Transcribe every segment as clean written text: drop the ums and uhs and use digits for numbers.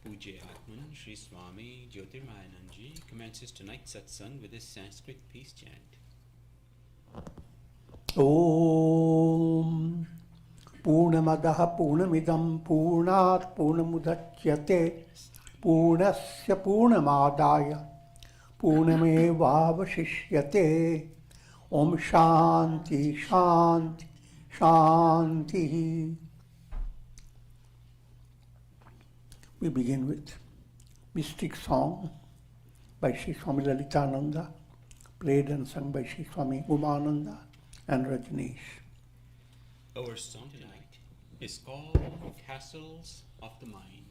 Pujya Atman Sri Swami Jyotirmayananda commences tonight's satsang with his Sanskrit peace chant. Om Purnamadaha Purnamidam Purnat Purnamudachyate Purnasya Purnamadaya Purnamevavashishyate Om Shanti Shanti Shanti. We begin with mystic song by Sri Swami Lalitananda, played and sung by Sri Swami Umananda and Rajneesh. Our song tonight is called Castles of the Mind.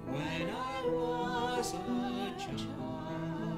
When I was a child,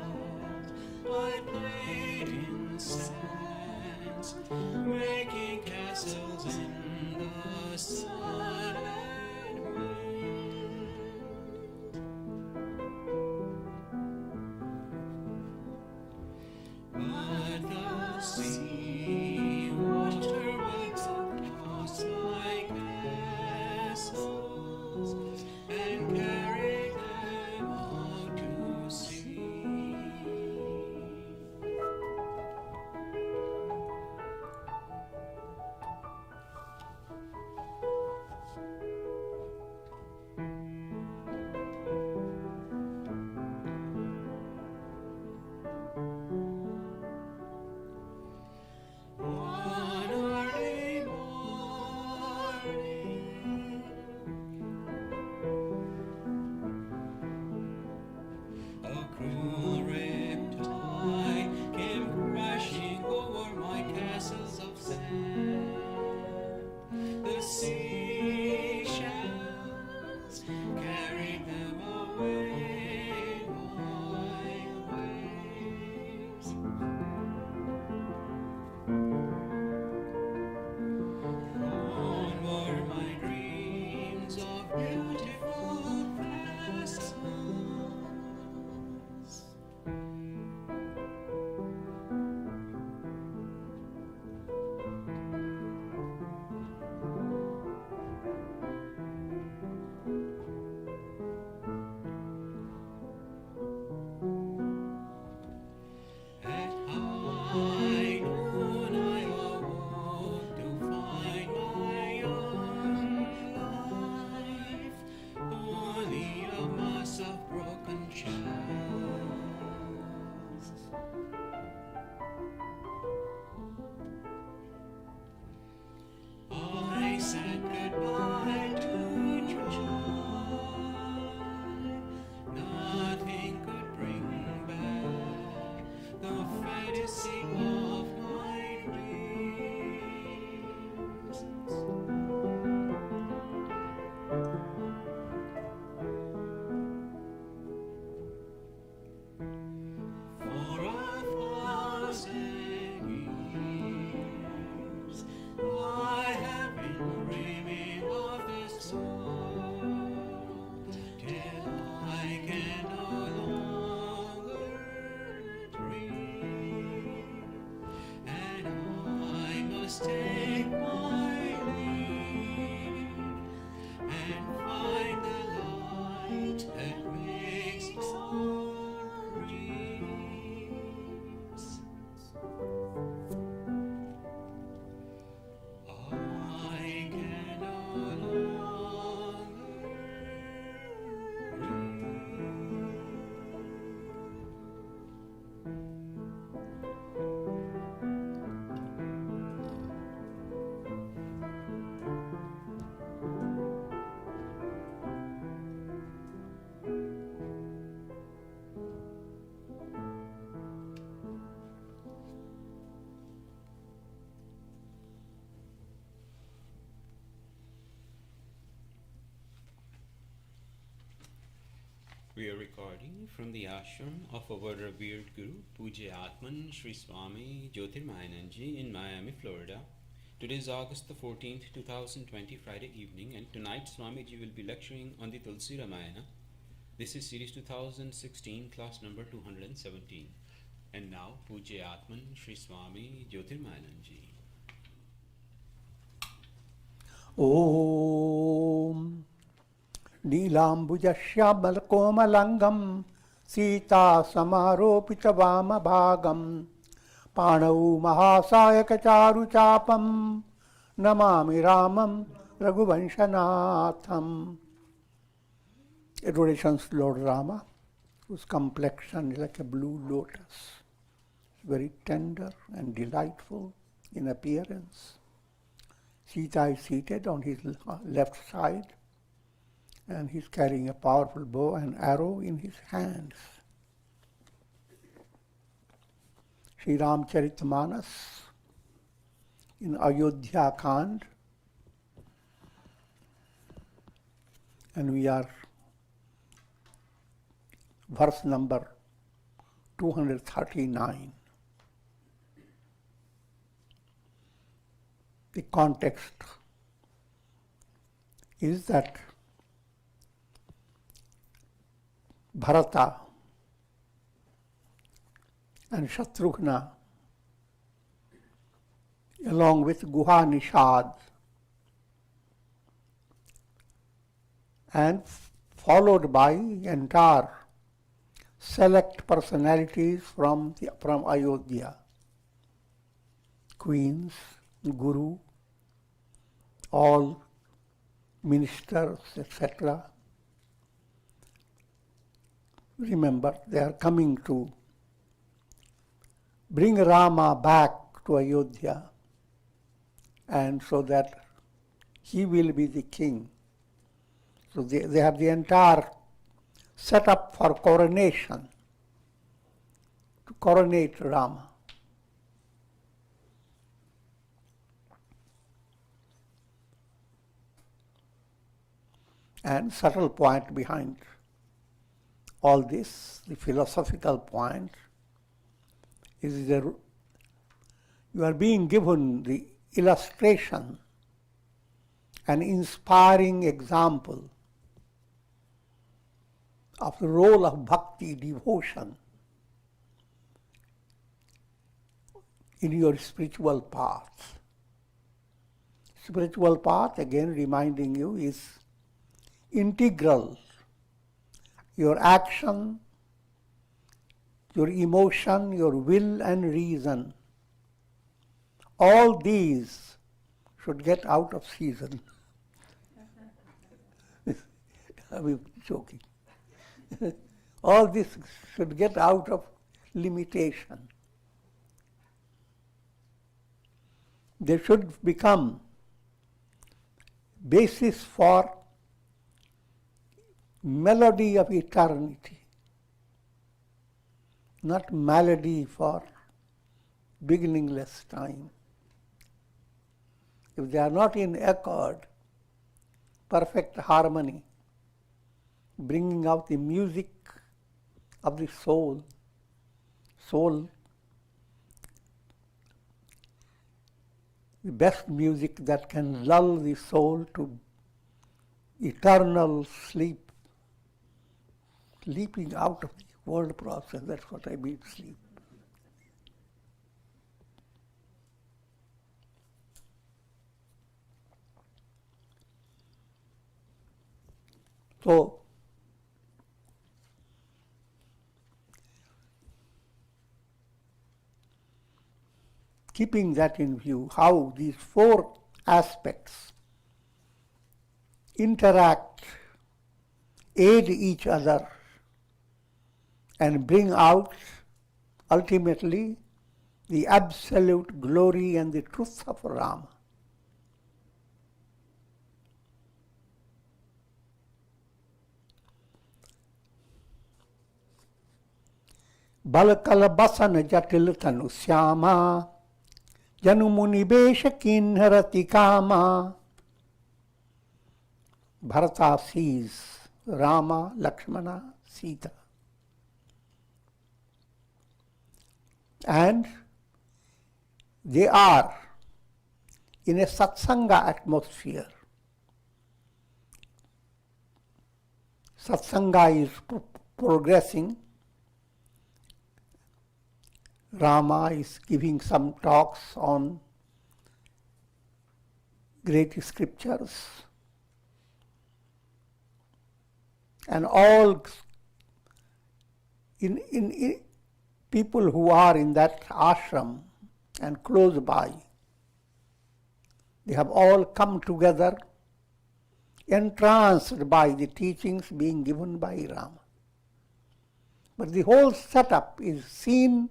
We are recording from the ashram of our revered Guru, Pujya Atman Sri Swami Jyotirmayananda in Miami, Florida. Today is August the 14th, 2020, Friday evening, and tonight Swamiji will be lecturing on the Tulsi Ramayana. This is series 2016, class number 217. And now, Pujya Atman Sri Swami Jyotirmayananda. Om Neelambujasyamalakomalangam Sita Samaropita Vamabhagam Panau Mahasayakacharu Chapam Namami Ramam Raghuvanshanatham. Adorations to Lord Rama, whose complexion is like a blue lotus, very tender and delightful in appearance. Sita is seated on his left side, and he's carrying a powerful bow and arrow in his hands. Sri Ramcharitmanas in Ayodhya Kand, and we are verse number 239. The context is that Bharata and Shatrughna, along with Guha Nishad, and followed by entire select personalities from Ayodhya, queens, guru, all ministers, etc. Remember, they are coming to bring Rama back to Ayodhya, and so that he will be the king. So they have the entire setup for coronation, to coronate Rama. And subtle point behind all this, the philosophical point, is that you are being given the illustration, an inspiring example of the role of bhakti, devotion, in your spiritual path. Spiritual path, again reminding you, is integral. Your action, your emotion, your will and reason, all these should get out of season. I'm joking. All this should get out of limitation. They should become basis for melody of eternity, not melody for beginningless time. If they are not in accord, perfect harmony, bringing out the music of the soul, the best music that can lull the soul to eternal sleep, leaping out of the world process. That's what I mean, sleep. So, keeping that in view, how these four aspects interact, aid each other, and bring out ultimately the absolute glory and the truth of Rama. Balakala basan jatil tanu syama janumuni besha kinharati kama. Bharata sees Rama, Lakshmana, Sita. And they are in a satsanga atmosphere. Satsanga is progressing. Rama is giving some talks on great scriptures. And all in people who are in that ashram and close by, they have all come together, entranced by the teachings being given by Rama. But the whole setup is seen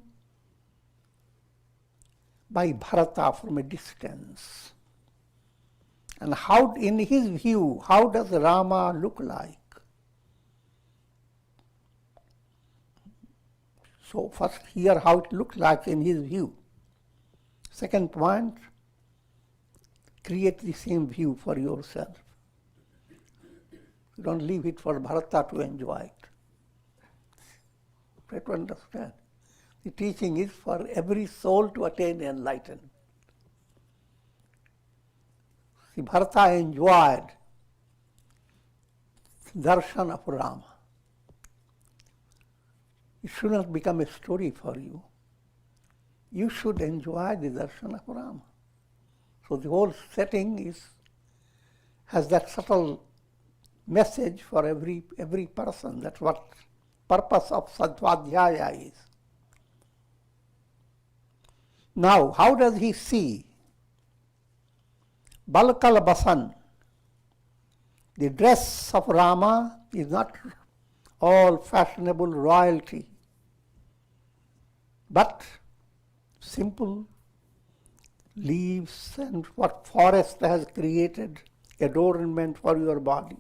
by Bharata from a distance. And how, in his view, how does Rama look like? So first hear how it looks like in his view. Second point, create the same view for yourself. Don't leave it for Bharata to enjoy it. Try to understand. The teaching is for every soul to attain enlightenment. See, Bharata enjoyed darshan of Rama. It should not become a story for you. You should enjoy the darshan of Rama. So the whole setting has that subtle message for every person. That's what purpose of Sadhvadhyaya is. Now, how does he see? Balkalabasan, the dress of Rama is not all fashionable royalty, but simple leaves and what forest has created adornment for your body.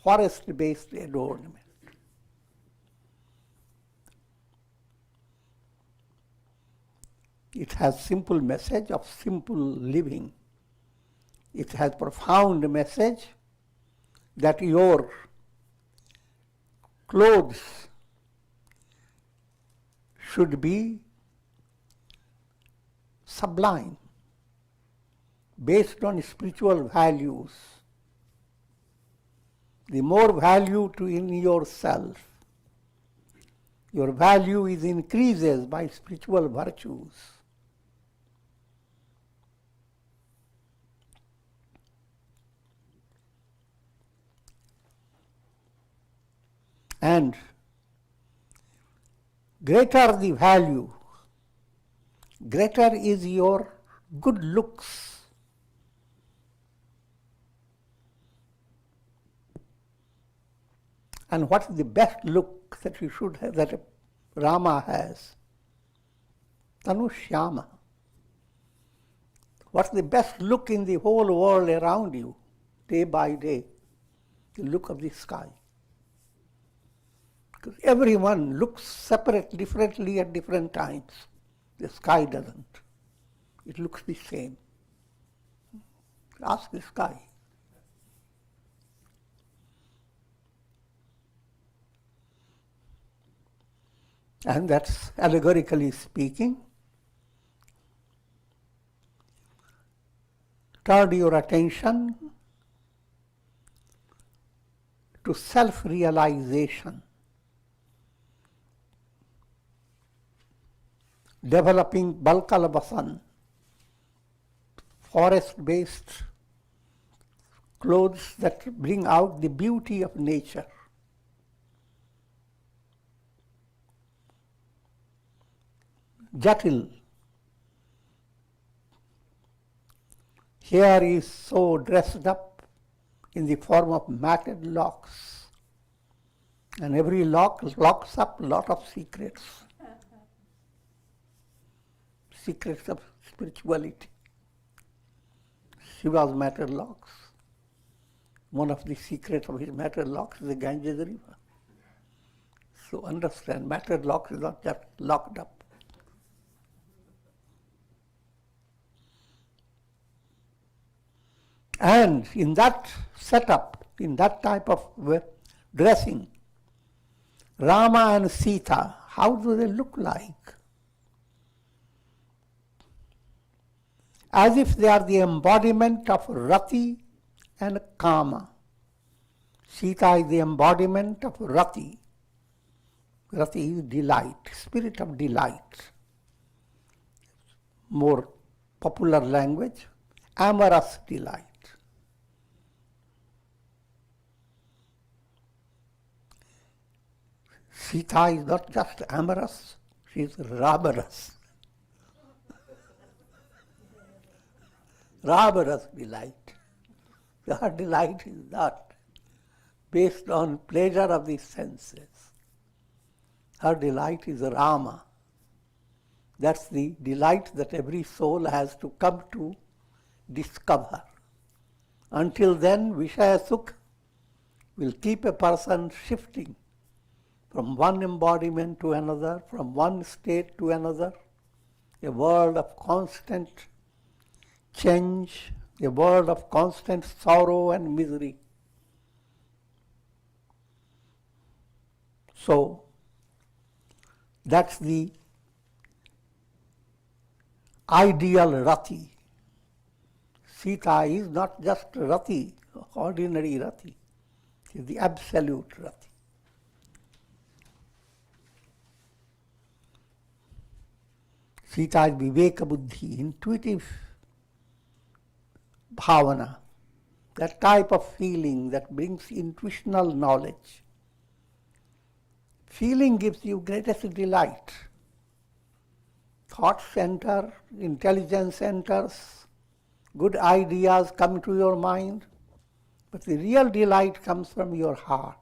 Forest-based adornment. It has simple message of simple living. It has profound message that your clothes should be sublime, based on spiritual values. The more value in yourself, your value is increases by spiritual virtues. And greater the value, greater is your good looks. And what is the best look that you should have, that Rama has? Tanushyama. What's the best look in the whole world around you, day by day? The look of the sky. Because everyone looks separate, differently at different times. The sky doesn't. It looks the same. Ask the sky. And that's allegorically speaking. Turn your attention to self-realization, developing Balkalabasan, forest-based clothes that bring out the beauty of nature. Jatil. Hair is so dressed up in the form of matted locks. And every lock locks up a lot of secrets. Secrets of spirituality. Shiva's matted locks. One of the secrets of his matted locks is the Ganges River. So understand, matted locks is not just locked up. And in that setup, in that type of dressing. Rama and Sita, how do they look like? As if they are the embodiment of Rati and Kama. Sita is the embodiment of Rati. Rati is delight, spirit of delight. More popular language, amorous delight. Sita is not just amorous, she is raborous. Raborous delight. Her delight is not based on pleasure of the senses. Her delight is Rama. That's the delight that every soul has to come to discover. Until then, Vishaya Sukh will keep a person shifting from one embodiment to another, from one state to another, a world of constant change, a world of constant sorrow and misery. So, that's the ideal Rati. Sita is not just Rati, ordinary Rati. It is the absolute Rati. Sita is Viveka Buddhi, intuitive bhavana, that type of feeling that brings intuitional knowledge. Feeling gives you greatest delight. Thoughts enter, intelligence enters, good ideas come to your mind, but the real delight comes from your heart.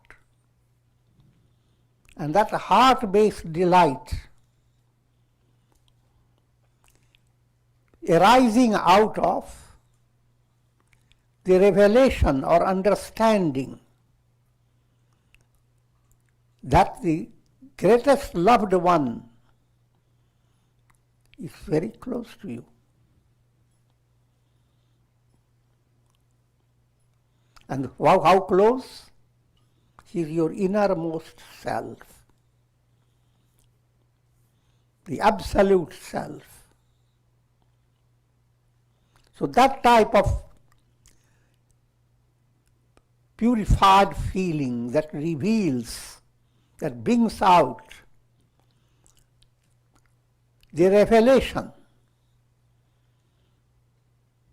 And that heart-based delight arising out of the revelation or understanding that the greatest loved one is very close to you. And how close? He is your innermost self, the absolute self. So that type of purified feeling that reveals, that brings out the revelation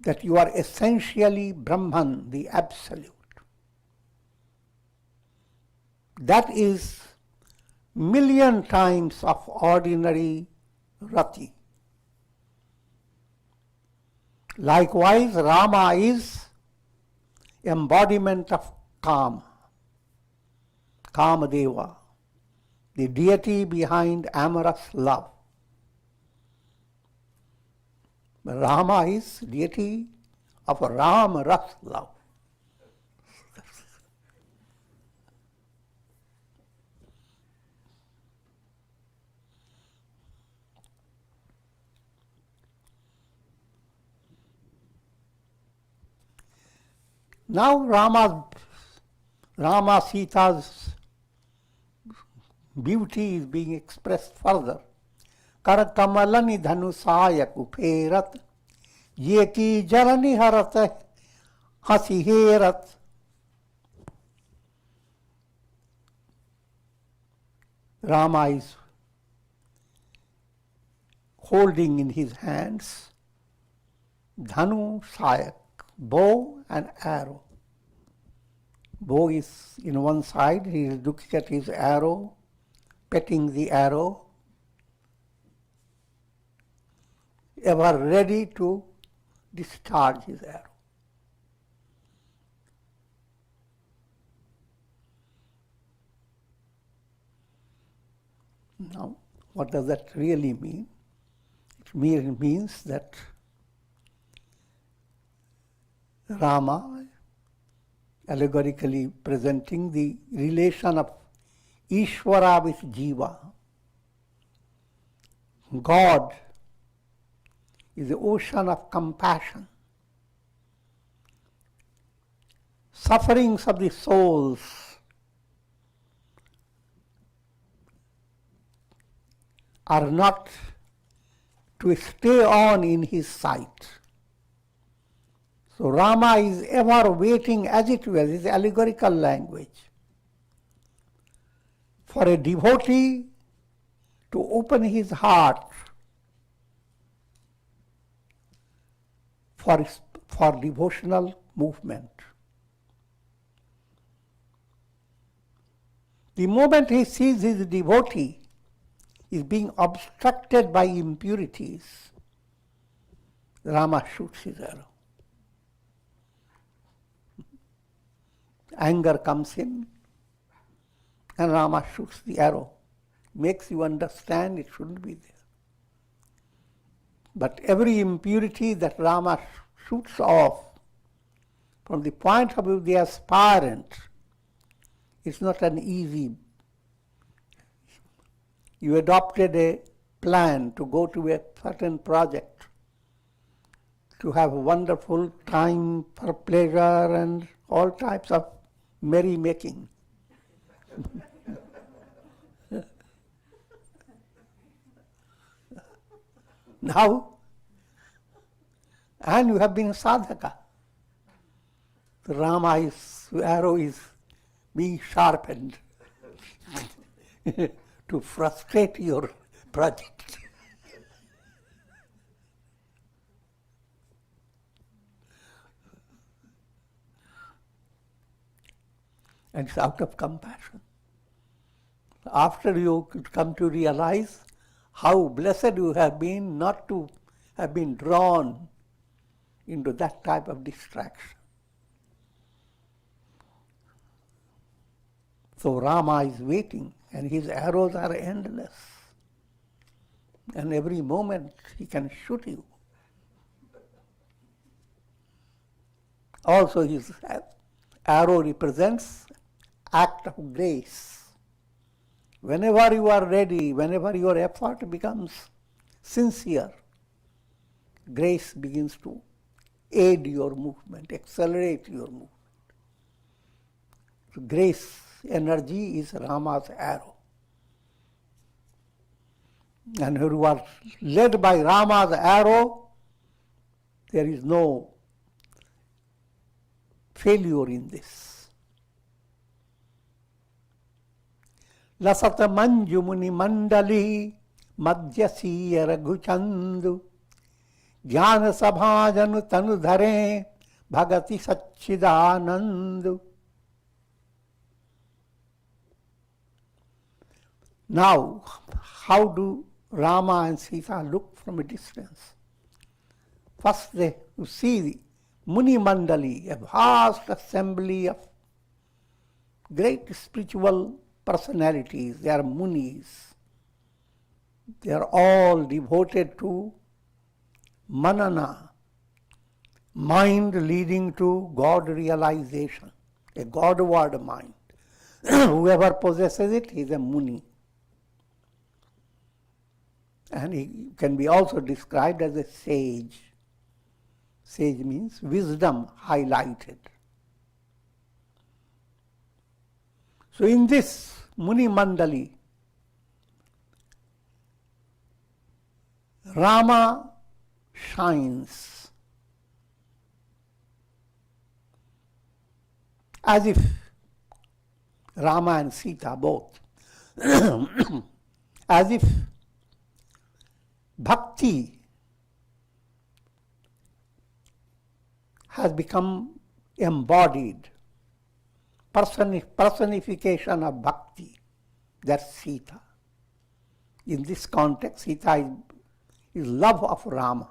that you are essentially Brahman, the Absolute. That is million times of ordinary Rati. Likewise, Rama is embodiment of Kama, Kamadeva, the deity behind amorous love. Rama is deity of Ram-Ras love. Now Rama Sita's beauty is being expressed further. कर कमलनि धनुषाय कुफेरत ये की जरनि हरत हंसी Herat. Rama is holding in his hands Dhanu Sayak, bow and arrow. Bow is in one side, he is looking at his arrow, petting the arrow, ever ready to discharge his arrow. Now, what does that really mean? It means that Rama, allegorically presenting the relation of Ishvara with Jiva. God is the ocean of compassion. sufferings of the souls are not to stay on in his sight. So Rama is ever waiting, as it were, is allegorical language, for a devotee to open his heart for devotional movement. The moment he sees his devotee is being obstructed by impurities, Rama shoots his arrow. Anger comes in and Rama shoots the arrow. Makes you understand it shouldn't be there. But every impurity that Rama shoots off, from the point of view of the aspirant, it's not an easy. You adopted a plan to go to a certain project, to have a wonderful time for pleasure and all types of merrymaking. Now, and you have been sadhaka. The Rama's arrow is being sharpened to frustrate your project. And it's out of compassion. After you could come to realize how blessed you have been not to have been drawn into that type of distraction. So Rama is waiting and his arrows are endless. And every moment he can shoot you. Also his arrow represents act of grace. Whenever you are ready, whenever your effort becomes sincere, grace begins to aid your movement, accelerate your movement. So grace energy is Rama's arrow. And when you are led by Rama's arrow, there is no failure in this. Lasata manju muni mandali madhyasiya raghuchandu jnana sabhajanu tanu dhare bhagati satchidanandu. Now, how do Rama and Sita look from a distance? First you see the Muni Mandali, a vast assembly of great spiritual personalities. They are Munis. They are all devoted to manana, mind leading to God realization, a Godward mind. Whoever possesses it is a Muni. And he can be also described as a sage. Sage means wisdom highlighted. So in this Muni Mandali, Rama shines as if Rama and Sita both, as if bhakti has become embodied, personification of bhakti. That's Sita. In this context, Sita is love of Rama.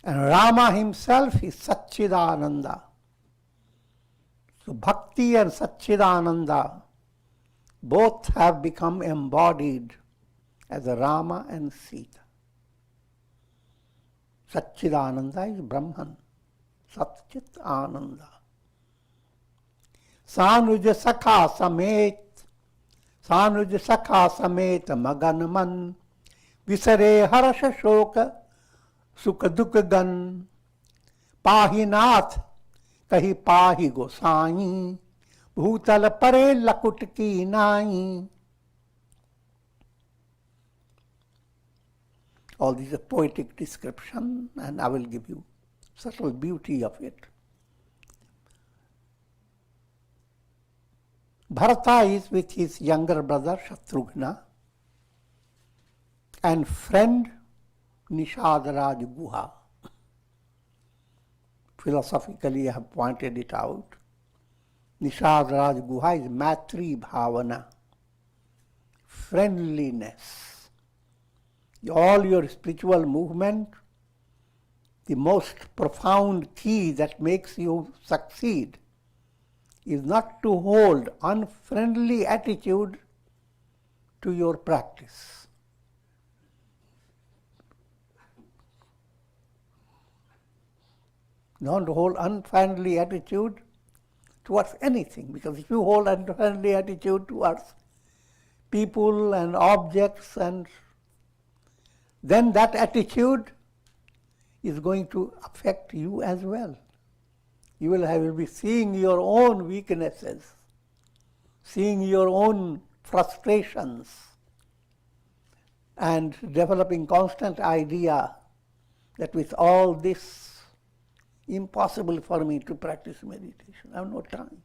And Rama himself is Satchidananda. So bhakti and Satchidananda both have become embodied as Rama and Sita. Satchidananda is Brahman. Satchit Ananda. Sanuj Sakha Samet Maganman Visare Harasha Shoka सुख दुख gun पाहि नाथ कही पाहि गोसाई भूतल परे लकुट की नाई. All these are poetic description, and I will give you subtle beauty of it. Bharata is with his younger brother Shatrughna and friend Nishadaraj Guha. Philosophically, I have pointed it out. Nishadaraj Guha is Matri Bhavana, friendliness. All your spiritual movement, the most profound key that makes you succeed is not to hold unfriendly attitude to your practice. Don't hold unfriendly attitude towards anything, because if you hold unfriendly attitude towards people and objects, and then that attitude is going to affect you as well. You will be seeing your own weaknesses, seeing your own frustrations, and developing constant idea that with all this, impossible for me to practice meditation. I have no time.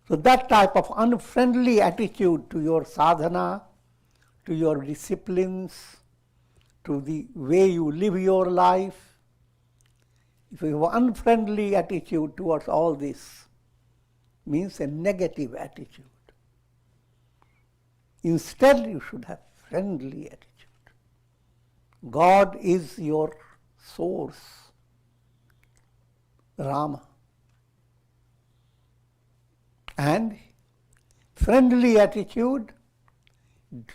So that type of unfriendly attitude to your sadhana, to your disciplines, to the way you live your life, if you have unfriendly attitude towards all this, means a negative attitude. Instead, you should have friendly attitude. God is your source, Rama. And friendly attitude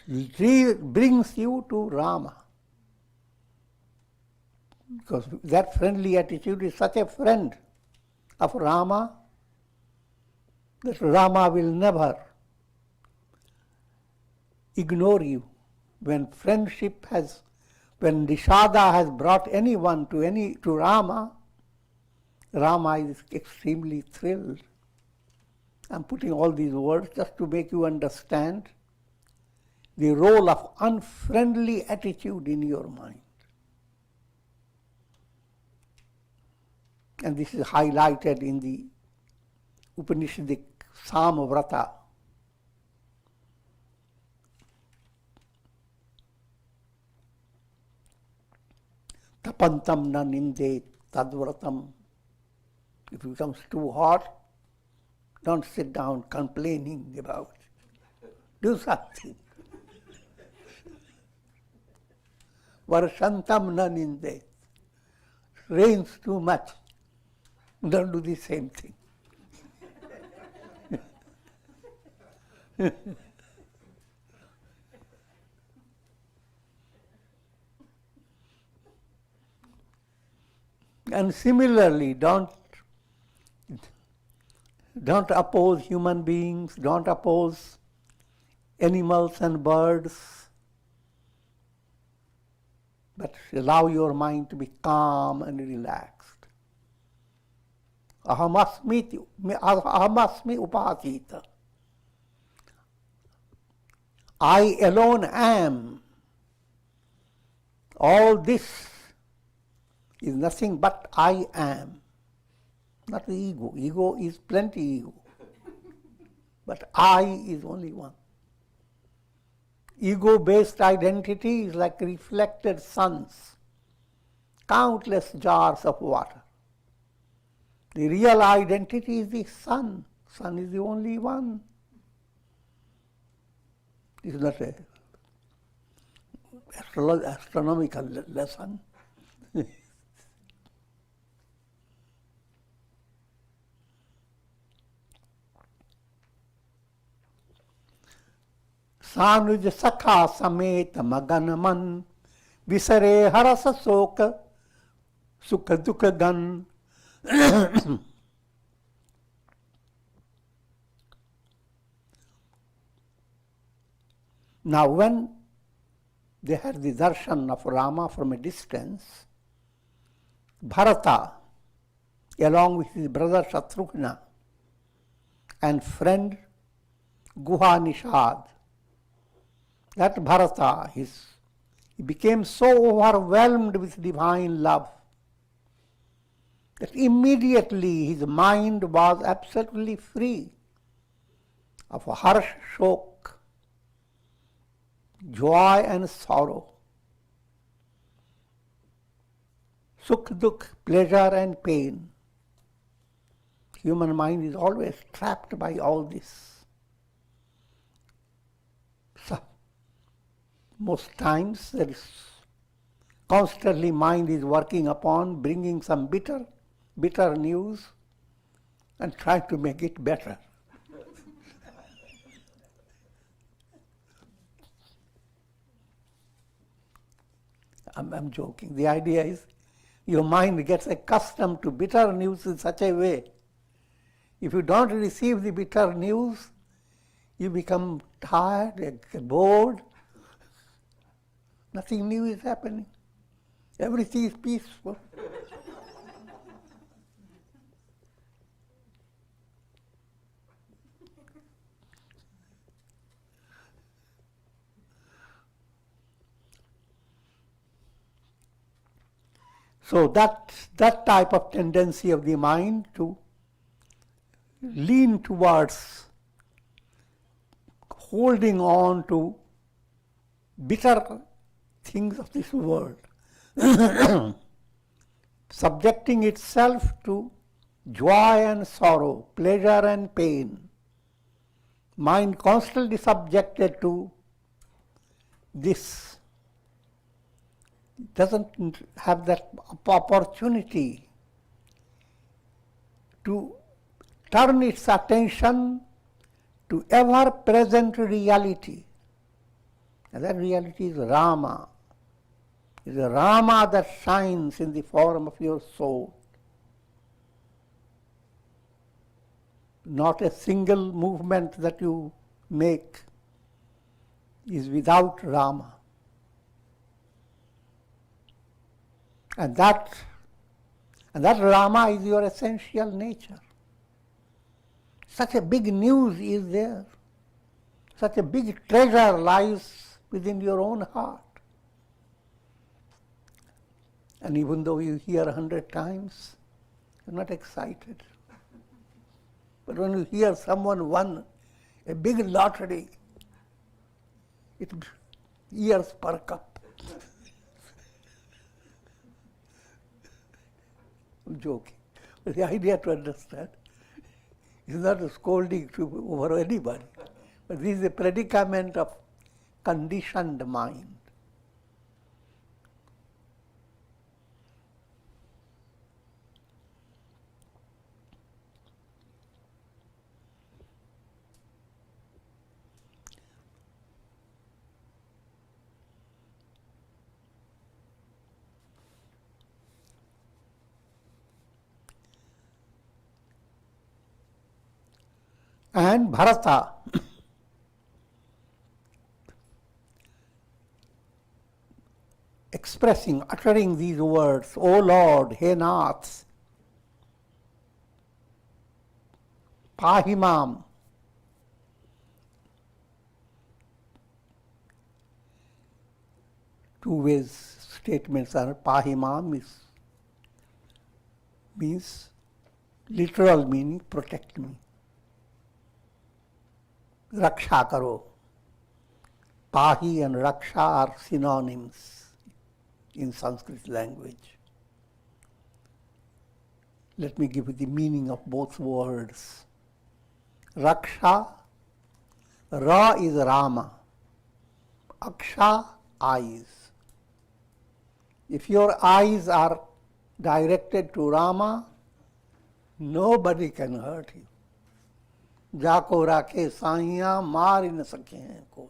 brings you to Rama. Because that friendly attitude is such a friend of Rama that Rama will never ignore you. When Nishada has brought anyone to Rama, Rama is extremely thrilled. I'm putting all these words just to make you understand the role of unfriendly attitude in your mind. And this is highlighted in the Upanishadic Samavrata. Tapantam na nindet tadvratam. If it becomes too hot, don't sit down complaining about it. Do something. Varshantam na nindet. Rains too much. Don't do the same thing. And similarly, don't oppose human beings, don't oppose animals and birds, but allow your mind to be calm and relaxed. Ahamasmi upasita. I alone am. All this is nothing but I am. Not the ego. Ego is plenty ego. But I is only one. Ego-based identity is like reflected suns, countless jars of water. The real identity is the sun. Sun is the only one. This is not an astronomical lesson. सानुज सखा समेत मगन मन विसरे हरस शोक सुख दुख gun. Now when they had the darshan of Rama from a distance, Bharata, along with his brother Shatrugna and friend Guha Nishad, that Bharata, he became so overwhelmed with divine love that immediately his mind was absolutely free of harsh shock, joy and sorrow, sukh dukh, pleasure and pain. Human mind is always trapped by all this. So, most times there is constantly mind is working upon bringing some bitter news and trying to make it better. I'm joking. The idea is your mind gets accustomed to bitter news in such a way. If you don't receive the bitter news, you become tired, bored. Nothing new is happening. Everything is peaceful. So that type of tendency of the mind to lean towards holding on to bitter things of this world, subjecting itself to joy and sorrow, pleasure and pain, mind constantly subjected to this, doesn't have that opportunity to turn its attention to ever-present reality. And that reality is Rama. It is Rama that shines in the form of your soul. Not a single movement that you make is without Rama. And that Rama is your essential nature. Such a big news is there. Such a big treasure lies within your own heart. And even though you hear 100 times, you're not excited. But when you hear someone won a big lottery, ears perk up. I'm joking. But the idea to understand is not a scolding over anybody, but this is a predicament of conditioned mind. And Bharata uttering these words, O Lord, He Nath, Pahimam, two ways statements are Pahimam means literal meaning, protect me. Raksha karo. Pahi and Raksha are synonyms in Sanskrit language. Let me give you the meaning of both words. Raksha, Ra is Rama. Aksha, eyes. If your eyes are directed to Rama, nobody can hurt you. जाको राखे साइयां मार ही न सके हैं कोई.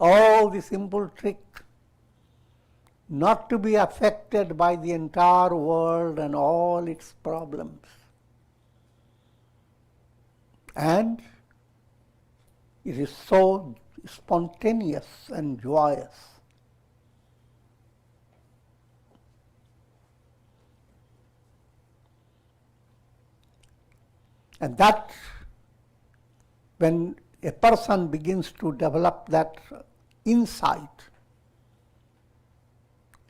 All the simple trick not to be affected by the entire world and all its problems. And it is so spontaneous and joyous. And that, when a person begins to develop that insight,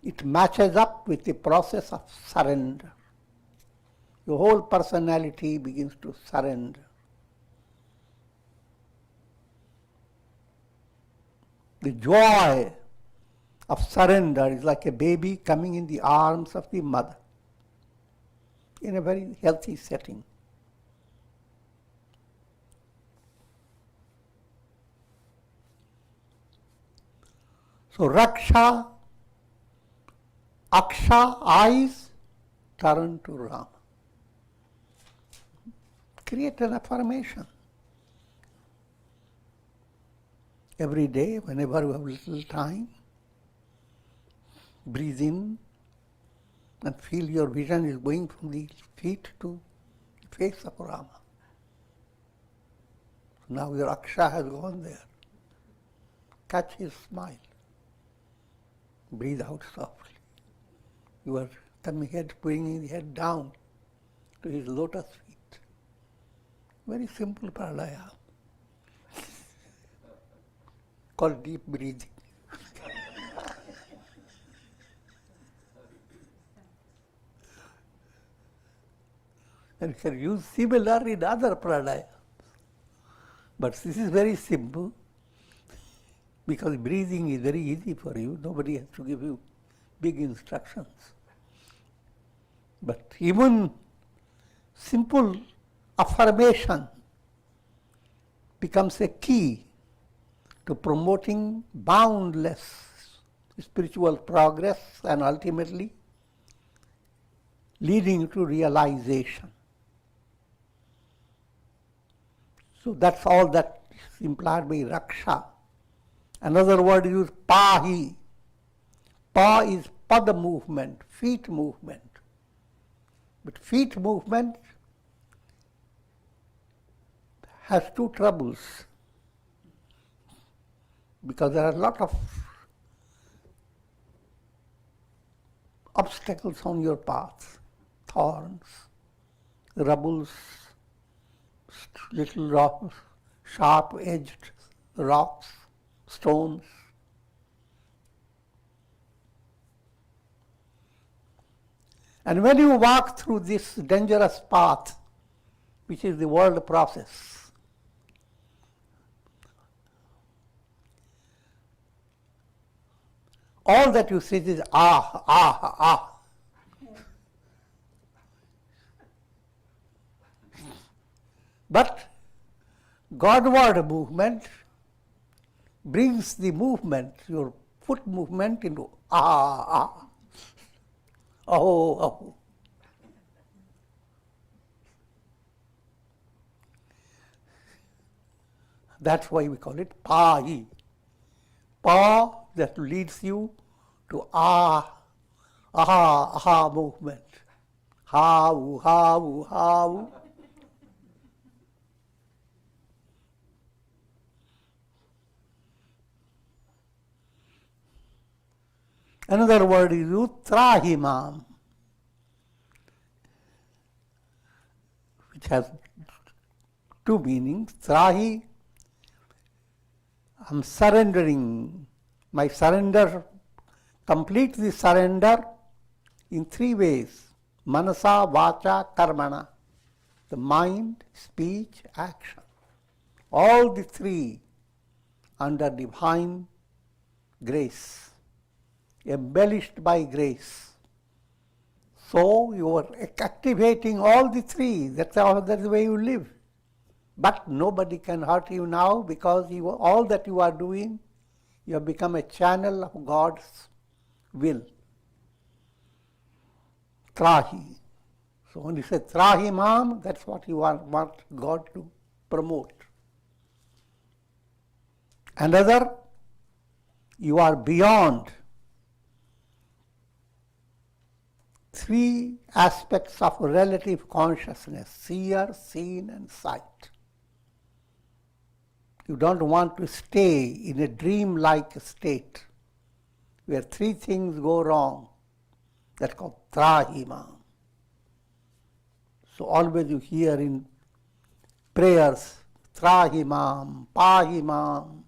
it matches up with the process of surrender. Your whole personality begins to surrender. The joy of surrender is like a baby coming in the arms of the mother in a very healthy setting. So Raksha, Aksha, eyes, turn to Rama. Create an affirmation. Every day, whenever you have little time, breathe in and feel your vision is going from the feet to the face of Rama. Now your Aksha has gone there. Catch his smile. Breathe out softly. You are bringing the head down to his lotus feet. Very simple pranayama. Called deep breathing. And you can use similar in other pranayama. But this is very simple. Because breathing is very easy for you, nobody has to give you big instructions. But even simple affirmation becomes a key to promoting boundless spiritual progress and ultimately leading to realization. So that's all that is implied by Raksha. Another word is pahi. Pa is pada movement, feet movement. But feet movement has two troubles. Because there are a lot of obstacles on your path. Thorns, rubbles, little rocks, sharp-edged rocks, stones. And when you walk through this dangerous path, which is the world process, all that you see is ah, ah, ah. But Godward movement brings the movement, your foot movement, into ah, ah, oh, oh. That's why we call it pa-hi. Pa that leads you to ah, aha, aha movement. Ha-u, ha-u, ha-u. Another word is utrahimam, which has two meanings. Trahi, I'm surrendering. My surrender, complete the surrender in three ways. Manasa, vacha, karmana. The mind, speech, action. All the three under divine grace. Embellished by grace. So you are activating all the three. That's the way you live. But nobody can hurt you now because all that you are doing, you have become a channel of God's will. Trahi. So when you say Trahi Mam, that's what you want God to promote. Another, you are beyond three aspects of relative consciousness: seer, seen, and sight. You don't want to stay in a dream-like state where three things go wrong. That's called trahimam. So always you hear in prayers, trahimam, pahimam.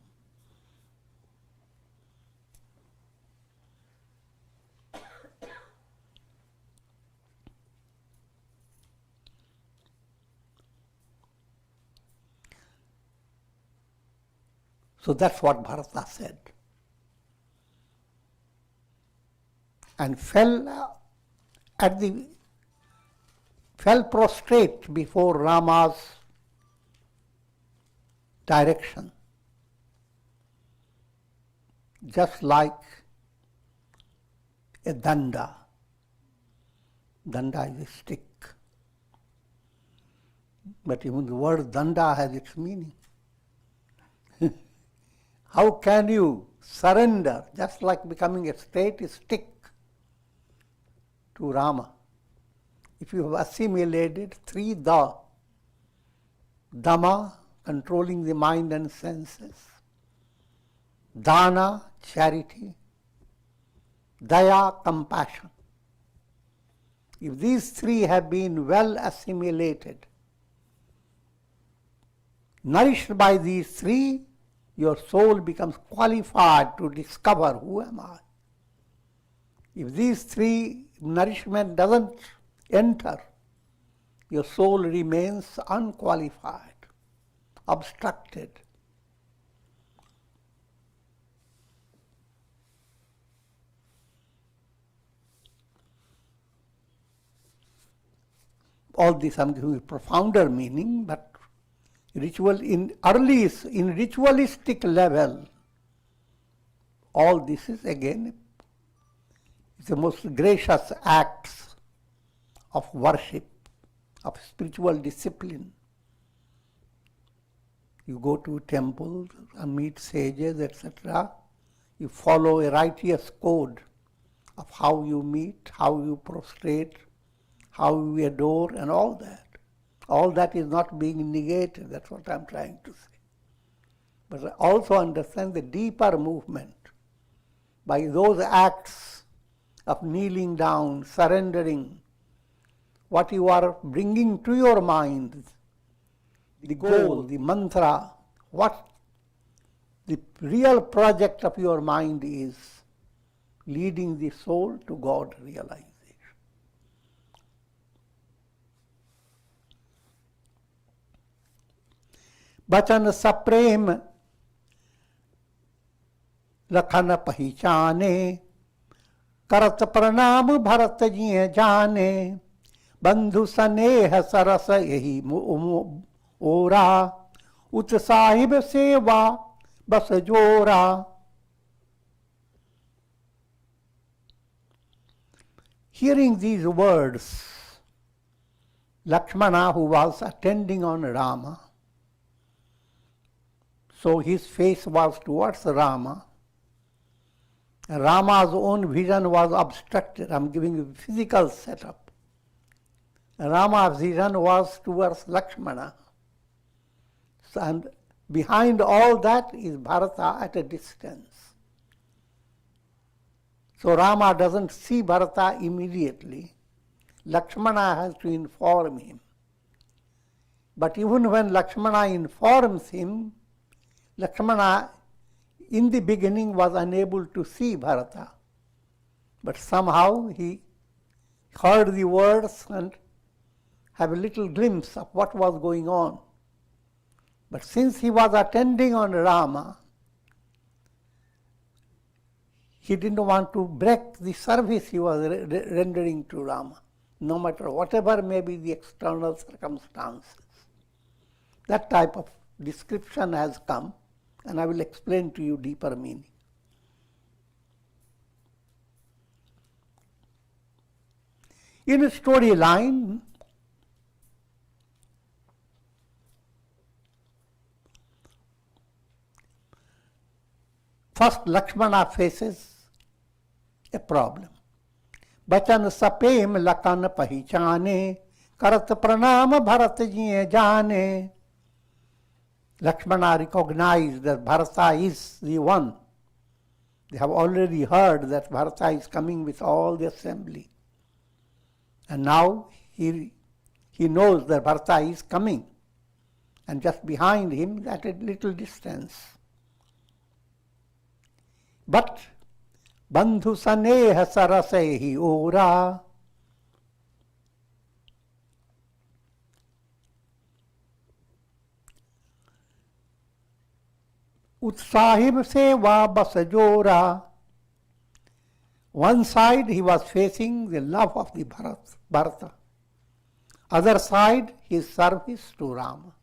So that's what Bharata said. And fell prostrate before Rama's direction, just like a danda. Danda is a stick. But even the word danda has its meaning. How can you surrender, just like becoming a straight stick to Rama? If you have assimilated three dhamma, controlling the mind and senses, dana, charity, daya, compassion. If these three have been well assimilated, nourished by these three, your soul becomes qualified to discover who am I. If these three nourishment doesn't enter, your soul remains unqualified, obstructed. All this I'm giving a profounder meaning, but ritual in ritualistic level, all this is again the most gracious acts of worship, of spiritual discipline. You go to temples and meet sages, etc. You follow a righteous code of how you meet, how you prostrate, how you adore, and all that. All that is not being negated, that's what I'm trying to say. But I also understand the deeper movement. By those acts of kneeling down, surrendering, what you are bringing to your mind, the goal, the mantra, what the real project of your mind is, leading the soul to God realization. बचन सप्रेम लखन पहिचाने, करत प्रणाम भरत जिए जाने, बंधु स्नेह सरस यही ओरा, उत साहिब सेवा बस जोरा. Hearing these words, Lakshmana, who was attending on Rama, so his face was towards Rama. Rama's own vision was obstructed. I'm giving you a physical setup. Rama's vision was towards Lakshmana. And behind all that is Bharata at a distance. So Rama doesn't see Bharata immediately. Lakshmana has to inform him. But even when Lakshmana informs him, Lakshmana in the beginning was unable to see Bharata. But somehow he heard the words and have a little glimpse of what was going on. But since he was attending on Rama, he didn't want to break the service he was rendering to Rama, no matter whatever may be the external circumstances. That type of description has come, and I will explain to you deeper meaning. In a storyline, first Lakshmana faces a problem. बचन सपेम लखन पहिचाने, करत प्रणाम भरत जिए जाने. Lakshmana recognized that Bharata is the one. They have already heard that Bharata is coming with all the assembly. And now he knows that Bharata is coming. And just behind him, at a little distance. But Bandhu saneha sarasehi ora. Utsahim seva basajora. One side he was facing the love of the Bharata. Other side his service to Rama.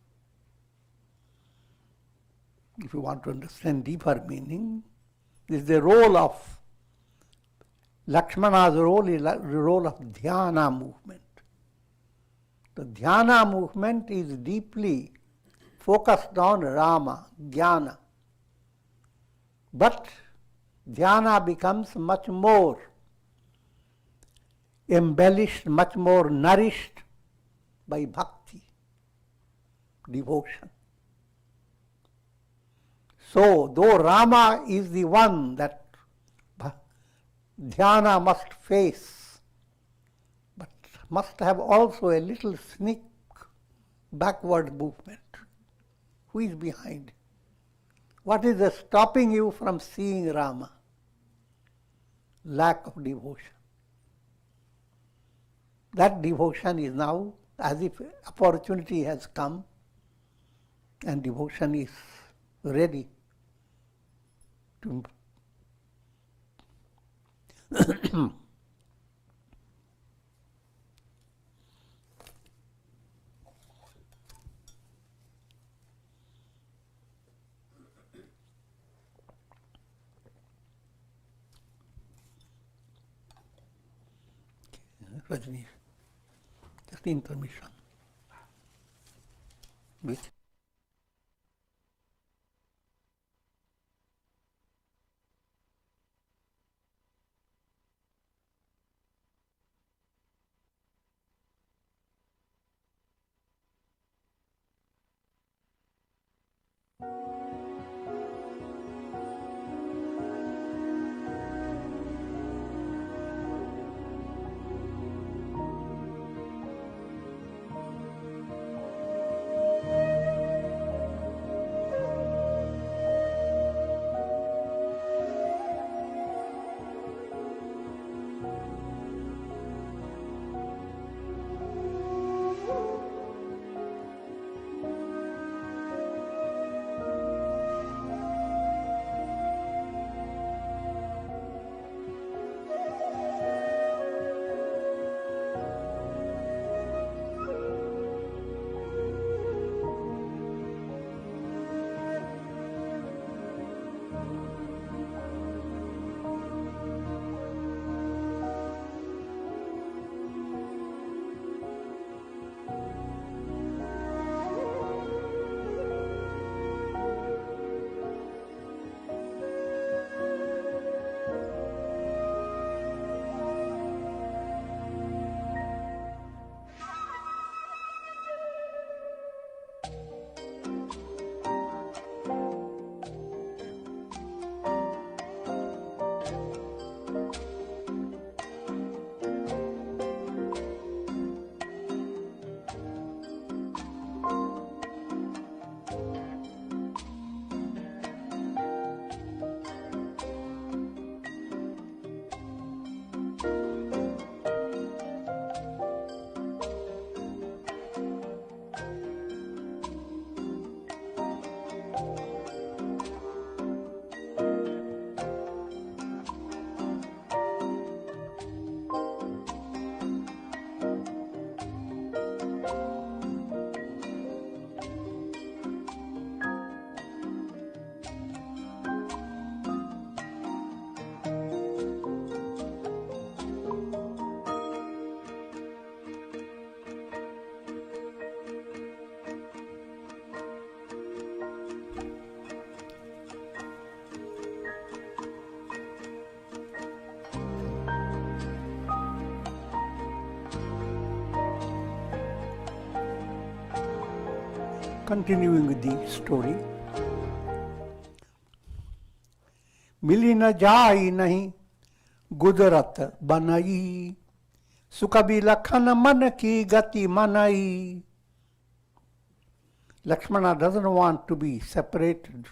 If you want to understand deeper meaning, this is the role of Lakshmana's role is the role of dhyana movement. The dhyana movement is deeply focused on Rama, jnana. But dhyana becomes much more embellished, much more nourished by bhakti, devotion. So, though Rama is the one that dhyana must face, but must have also a little sneak backward movement. Who is behind? What is stopping you from seeing Rama? Lack of devotion. That devotion is now as if opportunity has come and devotion is ready to Rajni, just intermission. Which? Continuing with the story. मिली न जाई नहीं गुदरत बनई, सुकबी लखन मन की गति मनई. Lakshmana doesn't want to be separated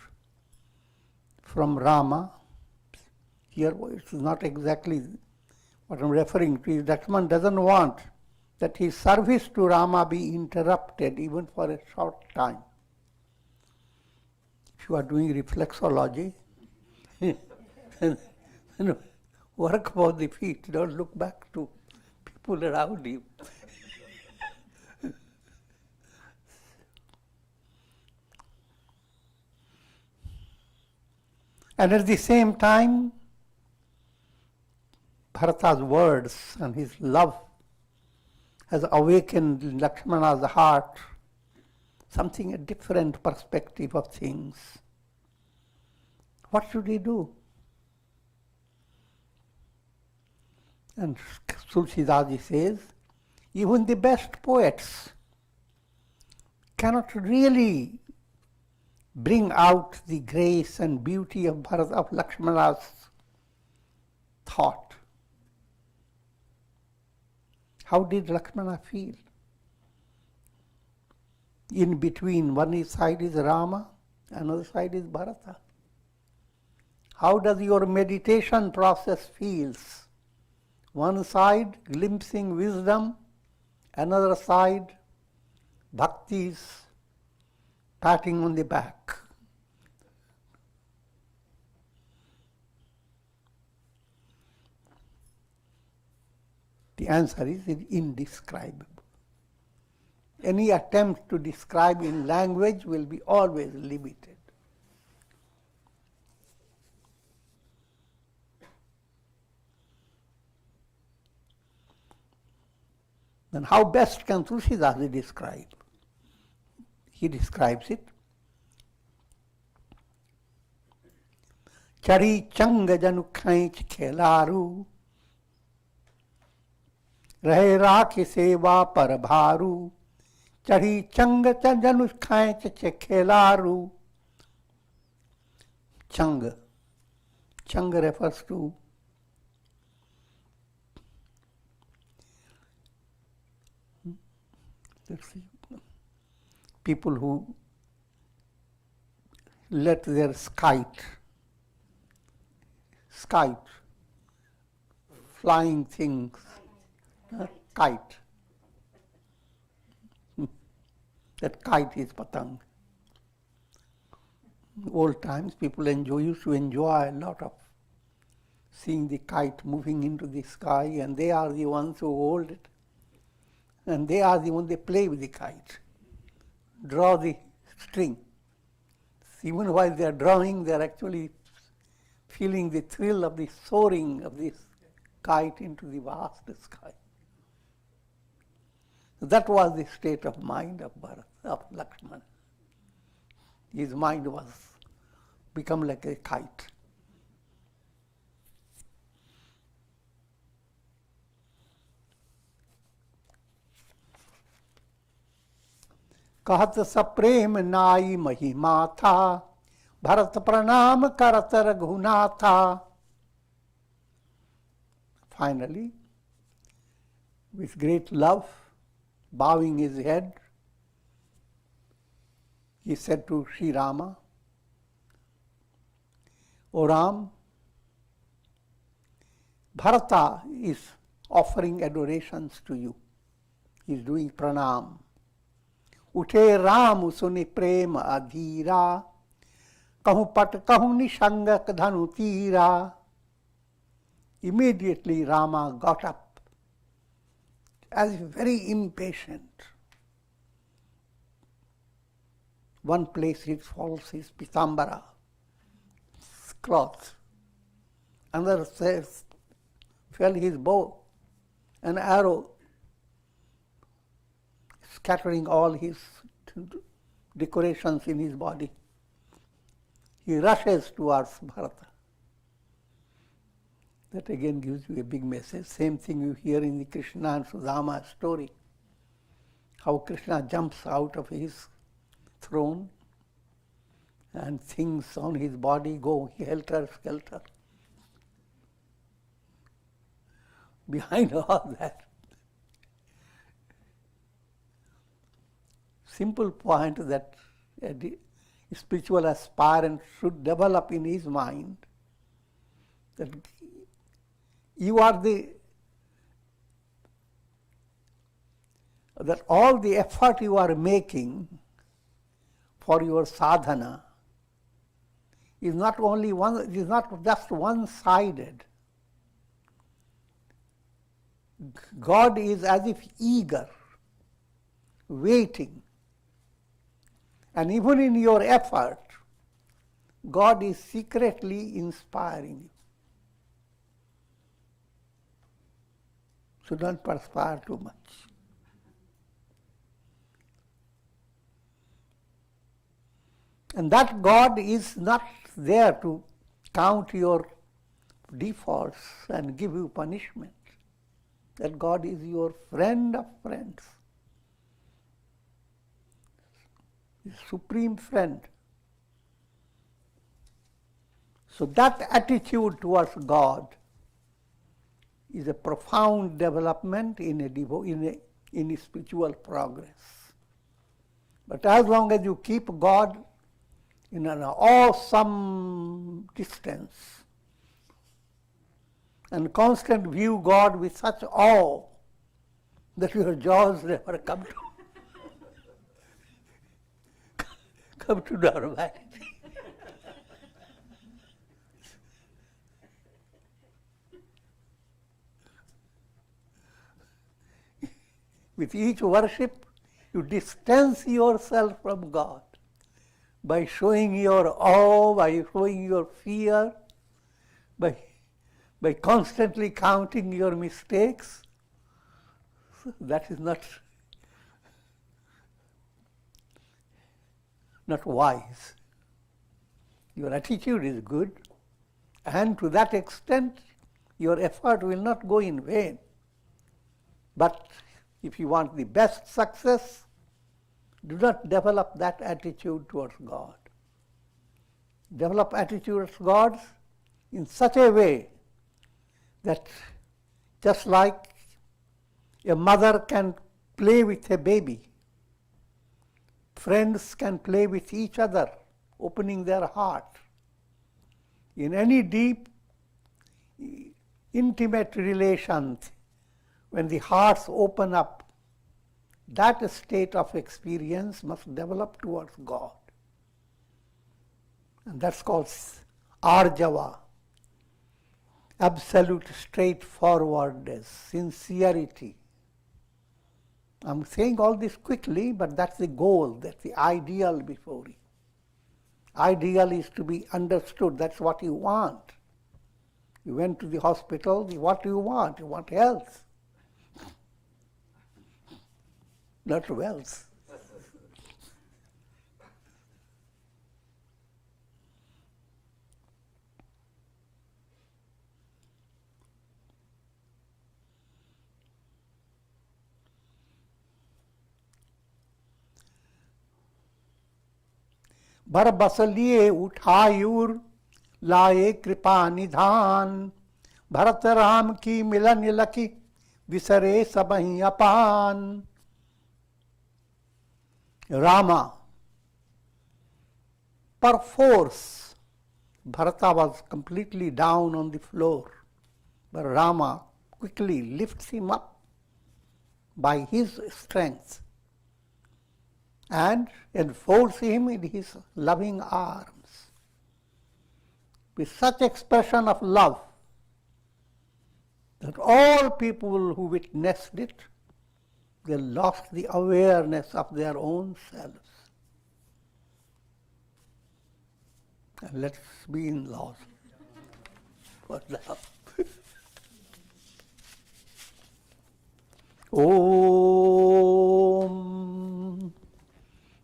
from Rama. Here it's not exactly what I'm referring to. Lakshmana doesn't want that his service to Rama be interrupted even for a short time. If you are doing reflexology, work about the feet, don't look back to people around you. And at the same time, Bharata's words and his love has awakened in Lakshmana's heart something, a different perspective of things. What should he do? And Tulsidas says, even the best poets cannot really bring out the grace and beauty of Lakshmana's thought. How did Lakshmana feel? In between, one side is Rama, another side is Bharata. How does your meditation process feels? One side glimpsing wisdom, another side bhaktis patting on the back. The answer is indescribable. Any attempt to describe in language will be always limited. Then how best can Tulsidas describe? He describes it. Chari changa janu khainch khelaru, rahe rakhe seva par bharu. Chari changa janu khainch khelaru. Changa. Changa refers to people who let their skite, flying things, kite. That kite is patang. Old times people used to enjoy a lot of seeing the kite moving into the sky, and they are the ones who hold it. And they are the ones, they play with the kite, draw the string. Even while they are drawing, they are actually feeling the thrill of the soaring of this kite into the vast sky. That was the state of mind of Lakshmana. His mind was become like a kite. कहत सप्रेम नाई महिमा था, भरत प्रणाम करत Raghunatha. Finally, with great love, bowing his head, he said to Sri Rama, O Ram, Bharata is offering adorations to you. He is doing pranam. उठे राम सुनि प्रेम अधीरा, कहूँ पट कहूँ निशंगक धनु तीरा. Immediately Rama got up as very impatient. One place he falls his pitambara, cloth. Another says, fell his bow, an arrow, scattering all his decorations in his body. He rushes towards Bharata. That again gives you a big message. Same thing you hear in the Krishna and Sudama story. How Krishna jumps out of his thrown, and things on his body go helter-skelter. Behind all that, simple point that a spiritual aspirant should develop in his mind, that that all the effort you are making for your sadhana is not only one, is not just one-sided. God is as if eager, waiting. And even in your effort, God is secretly inspiring you. So don't perspire too much. And that God is not there to count your defaults and give you punishment. That God is your friend of friends, supreme friend. So that attitude towards God is a profound development in a spiritual progress. But as long as you keep God in an awesome distance and constant view God with such awe that your jaws never come to normality. With each worship, you distance yourself from God by showing your awe, by showing your fear, by constantly counting your mistakes. That is not wise. Your attitude is good, and to that extent, your effort will not go in vain. But if you want the best success, do not develop that attitude towards God. Develop attitude towards God in such a way that just like a mother can play with a baby, friends can play with each other, opening their heart. In any deep, intimate relations, when the hearts open up, that state of experience must develop towards God. And that's called arjava, absolute straightforwardness, sincerity. I'm saying all this quickly, but that's the goal, that's the ideal before you. Ideal is to be understood, that's what you want. You went to the hospital, what do you want? You want health, not wealth. बर बस लिए उठायूर लाए कृपा निधान, भरत राम की मिलन lucky विसरे सबहि upon. Rama, perforce, Bharata was completely down on the floor, but Rama quickly lifts him up by his strength and enfolds him in his loving arms with such expression of love that all people who witnessed it, they lost the awareness of their own selves. And let's be in laws for love. Om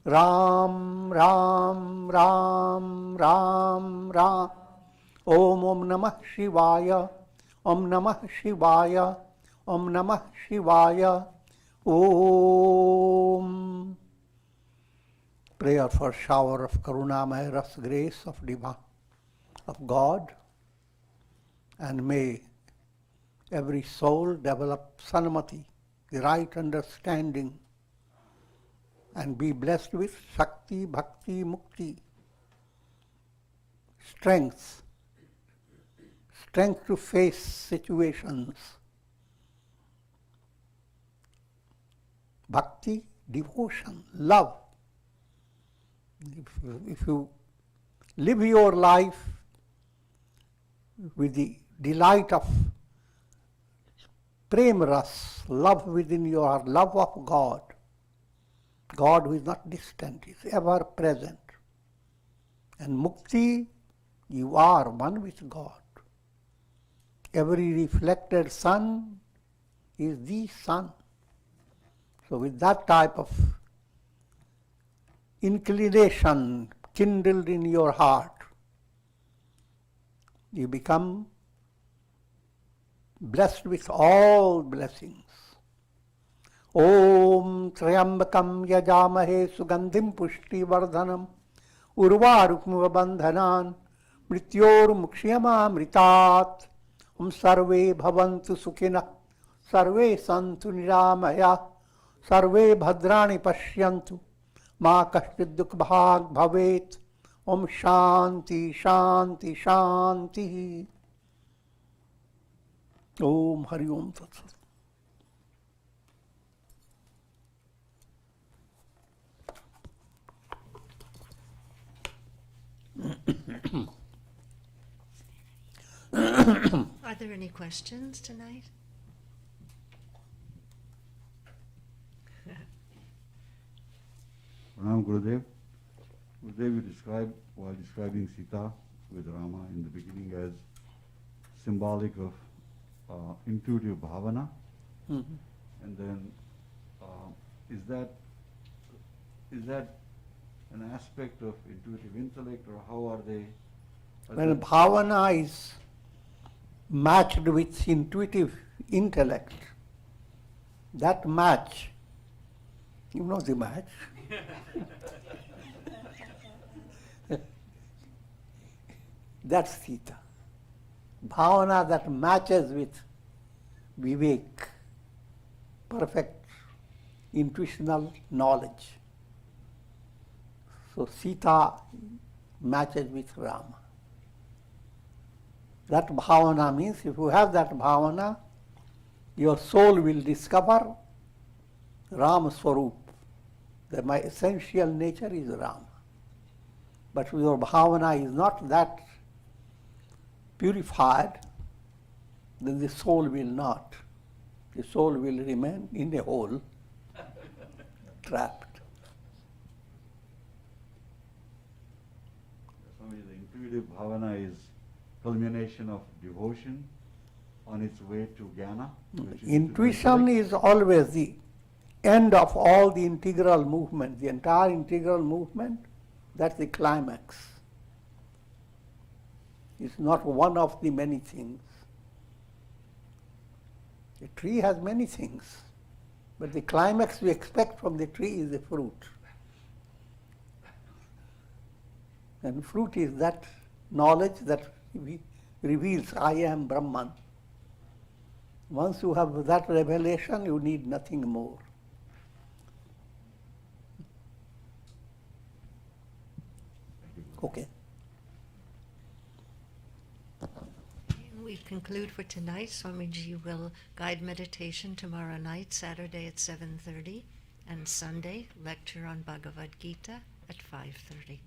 Ram Ram Ram Ram Ram. Om Namah Shivaya. Om Namah Shivaya. Om Namah Shivaya. Om prayer for shower of Karunamaya Ras grace of God, and may every soul develop sanmati, the right understanding, and be blessed with Shakti, Bhakti, Mukti, strength to face situations, bhakti, devotion, love. If you live your life with the delight of prem ras, love within your heart, love of God, God who is not distant, is ever present. And mukti, you are one with God. Every reflected sun is the sun. So with that type of inclination kindled in your heart, you become blessed with all blessings. Om Trayambakam Yajamahe Sugandhim Pushti Vardhanam Urvarukmuva Bandhanan Mrityor Mukshiyama Mritat Om Sarve Bhavantu Sukhina Sarve Santu Niramaya Sarve Bhadrani Pashyantu Ma Kashchid Dukh Bhag Bhavet Om Shanti Shanti Shanti. Om Hari Om Tat Sat. Are there any questions tonight? Pranam Gurudev. Gurudev, you described, while describing Sita with Rama in the beginning, as symbolic of intuitive bhavana. Mm-hmm. And then is that an aspect of intuitive intellect, or how are they? When bhavana is matched with intuitive intellect, that match, you know the match, that's Sita. Bhavana that matches with vivek, perfect intuitional knowledge. So Sita matches with Rama. That bhavana means if you have that bhavana, your soul will discover Rama Swarup, that my essential nature is Rama. But your bhavana is not that purified, then the soul will not. The soul will remain in a hole, trapped. Swami, the intuitive bhavana is culmination of devotion on its way to jnana. Intuition is always the end of all the integral movement. The entire integral movement, that's the climax. It's not one of the many things. A tree has many things, but the climax we expect from the tree is the fruit. And fruit is that knowledge that reveals I am Brahman. Once you have that revelation, you need nothing more. Okay. We conclude for tonight. Swamiji will guide meditation tomorrow night, Saturday at 7:30, and Sunday lecture on Bhagavad Gita at 5:30.